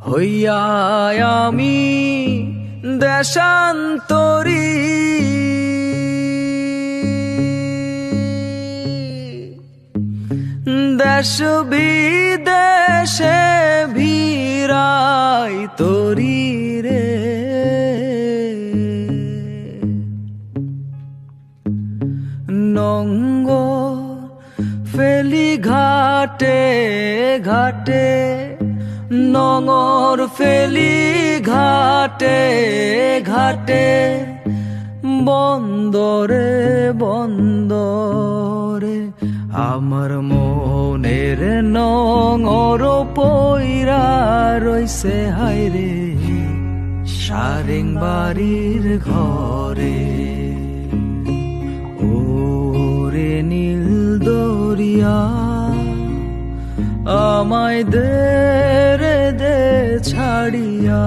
হইয়া আমি দেশান্তরী, দেশ বিদেশে ভিড়াই তরি রে। নঙ্গ ফেলি ঘাটে ঘাটে, নঙর ফেলি ঘাটে ঘাটে, বন্দরে বন্দরে আমার মনের নঙর পইরা রইছে হায়রে সারেং বাড়ির ঘরে। ওরে নীল দরিয়া আমায় দে রে দে ছাড়িয়া।